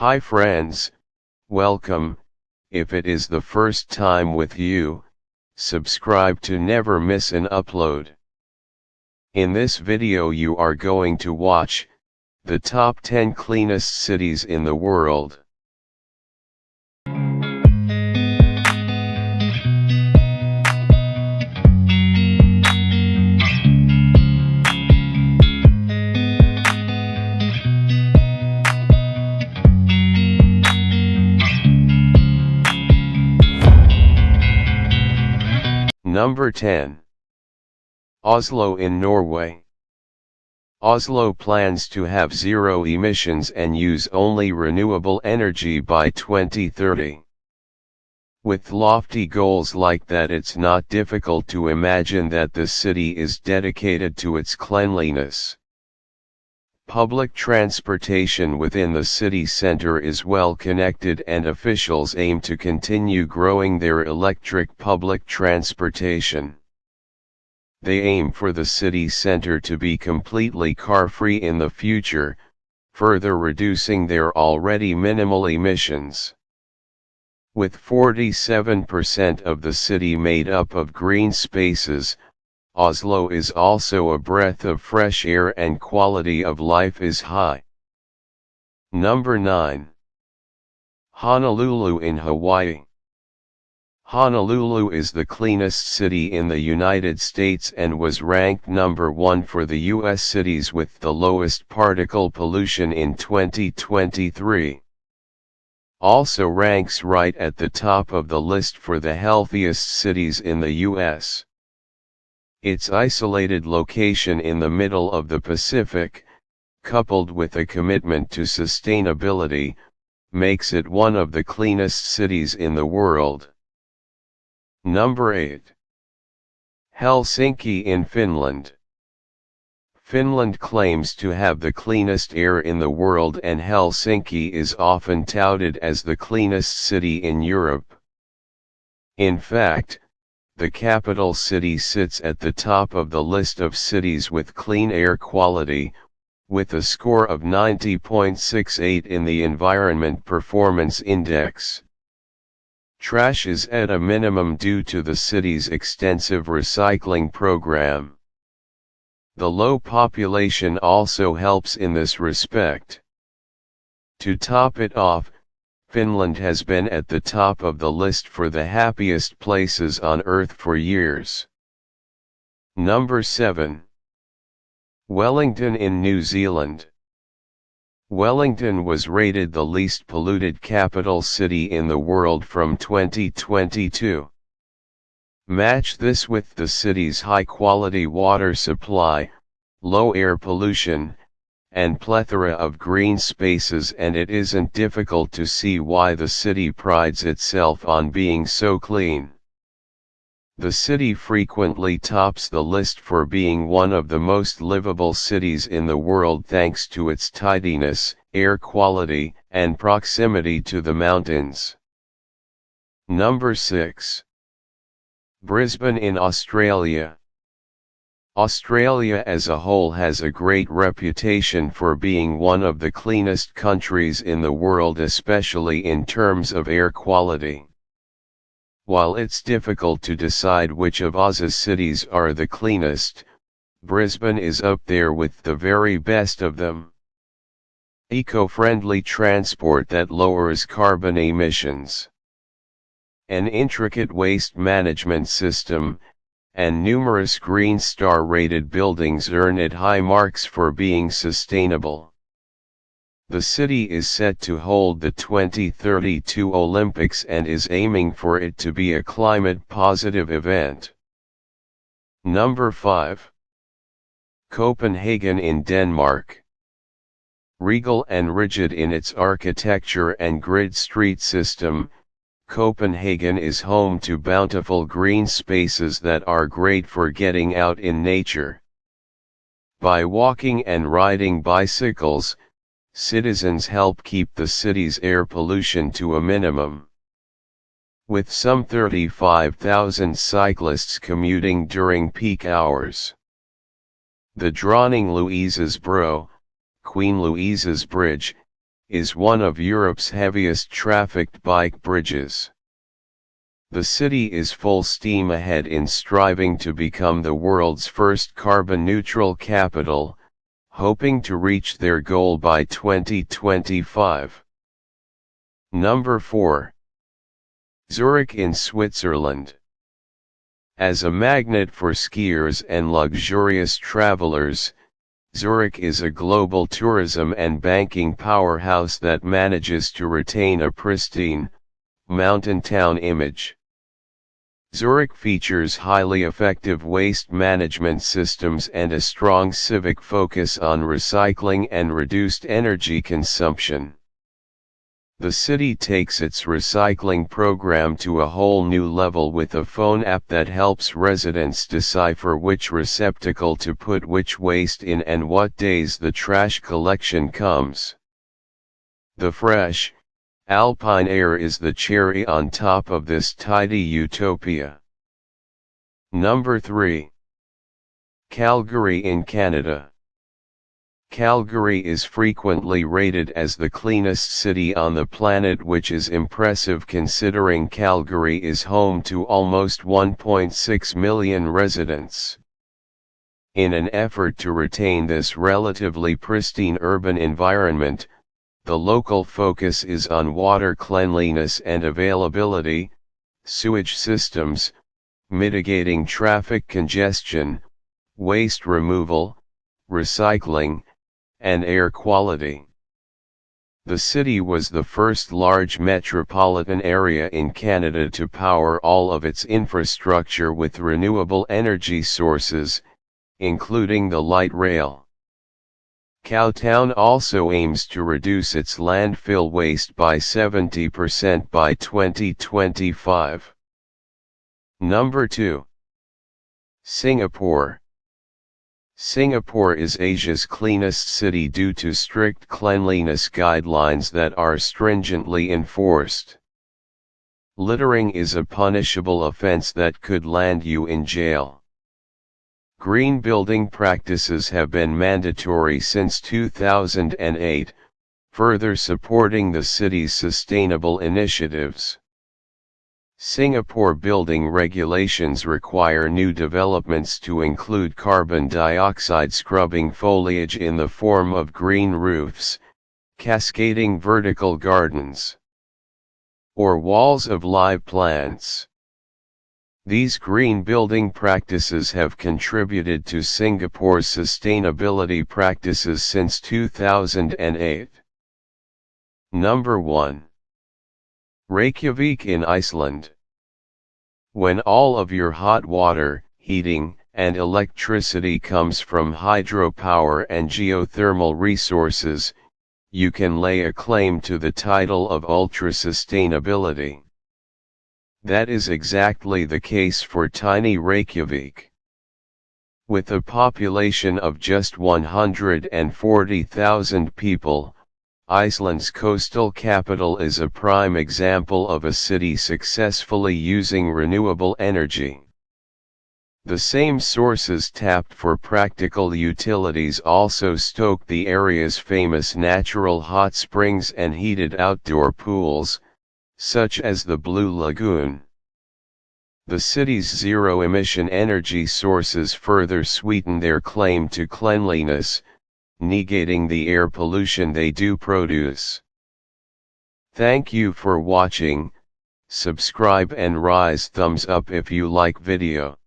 Hi friends, welcome. If it is the first time with you, subscribe to never miss an upload. In this video you are going to watch the top 10 cleanest cities in the world. Number 10. Oslo in Norway. Oslo plans to have zero emissions and use only renewable energy by 2030. With lofty goals like that, it's not difficult to imagine that the city is dedicated to its cleanliness. Public transportation within the city center is well connected, and officials aim to continue growing their electric public transportation. They aim for the city center to be completely car-free in the future, further reducing their already minimal emissions. With 47% of the city made up of green spaces, Oslo is also a breath of fresh air and quality of life is high. Number 9. Honolulu in Hawaii. Honolulu is the cleanest city in the United States and was ranked number 1 for the U.S. cities with the lowest particle pollution in 2023. Also ranks right at the top of the list for the healthiest cities in the U.S. Its isolated location in the middle of the Pacific, coupled with a commitment to sustainability, makes it one of the cleanest cities in the world. Number 8. Helsinki in Finland. Finland claims to have the cleanest air in the world, and Helsinki is often touted as the cleanest city in Europe. In fact, the capital city sits at the top of the list of cities with clean air quality, with a score of 90.68 in the Environment Performance Index. Trash is at a minimum due to the city's extensive recycling program. The low population also helps in this respect. To top it off, Finland has been at the top of the list for the happiest places on Earth for years. Number 7. Wellington in New Zealand. Wellington was rated the least polluted capital city in the world from 2022. Match this with the city's high-quality water supply, low air pollution, and plethora of green spaces, and it isn't difficult to see why the city prides itself on being so clean. The city frequently tops the list for being one of the most livable cities in the world thanks to its tidiness, air quality, and proximity to the mountains. Number 6. Brisbane in Australia. Australia as a whole has a great reputation for being one of the cleanest countries in the world, especially in terms of air quality. While it's difficult to decide which of Aussie's cities are the cleanest, Brisbane is up there with the very best of them. Eco-friendly transport that lowers carbon emissions, an intricate waste management system, and numerous Green Star rated buildings earn it high marks for being sustainable. The city is set to hold the 2032 Olympics and is aiming for it to be a climate-positive event. Number 5. Copenhagen in Denmark. Regal and rigid in its architecture and grid street system, Copenhagen is home to bountiful green spaces that are great for getting out in nature. By walking and riding bicycles, citizens help keep the city's air pollution to a minimum. With some 35,000 cyclists commuting during peak hours. The Dronning Louise's Bro, Queen Louise's Bridge, is one of Europe's heaviest trafficked bike bridges. The city is full steam ahead in striving to become the world's first carbon-neutral capital, hoping to reach their goal by 2025. Number 4. Zurich in Switzerland. As a magnet for skiers and luxurious travelers, Zurich is a global tourism and banking powerhouse that manages to retain a pristine, mountain town image. Zurich features highly effective waste management systems and a strong civic focus on recycling and reduced energy consumption. The city takes its recycling program to a whole new level with a phone app that helps residents decipher which receptacle to put which waste in and what days the trash collection comes. The fresh, alpine air is the cherry on top of this tidy utopia. Number 3. Calgary in Canada. Calgary is frequently rated as the cleanest city on the planet, which is impressive considering Calgary is home to almost 1.6 million residents. In an effort to retain this relatively pristine urban environment, the local focus is on water cleanliness and availability, sewage systems, mitigating traffic congestion, waste removal, recycling, and air quality. The city was the first large metropolitan area in Canada to power all of its infrastructure with renewable energy sources, including the light rail. Cowtown also aims to reduce its landfill waste by 70% by 2025. Number 2. Singapore. Singapore is Asia's cleanest city due to strict cleanliness guidelines that are stringently enforced. Littering is a punishable offense that could land you in jail. Green building practices have been mandatory since 2008, further supporting the city's sustainable initiatives. Singapore building regulations require new developments to include carbon dioxide scrubbing foliage in the form of green roofs, cascading vertical gardens, or walls of live plants. These green building practices have contributed to Singapore's sustainability practices since 2008. Number 1. Reykjavik in Iceland. When all of your hot water, heating, and electricity comes from hydropower and geothermal resources, you can lay a claim to the title of ultra-sustainability. That is exactly the case for tiny Reykjavik. With a population of just 140,000 people, Iceland's coastal capital is a prime example of a city successfully using renewable energy. The same sources tapped for practical utilities also stoke the area's famous natural hot springs and heated outdoor pools, such as the Blue Lagoon. The city's zero-emission energy sources further sweeten their claim to cleanliness, negating the air pollution they do produce. Thank you for watching. Subscribe and rise thumbs up if you like video.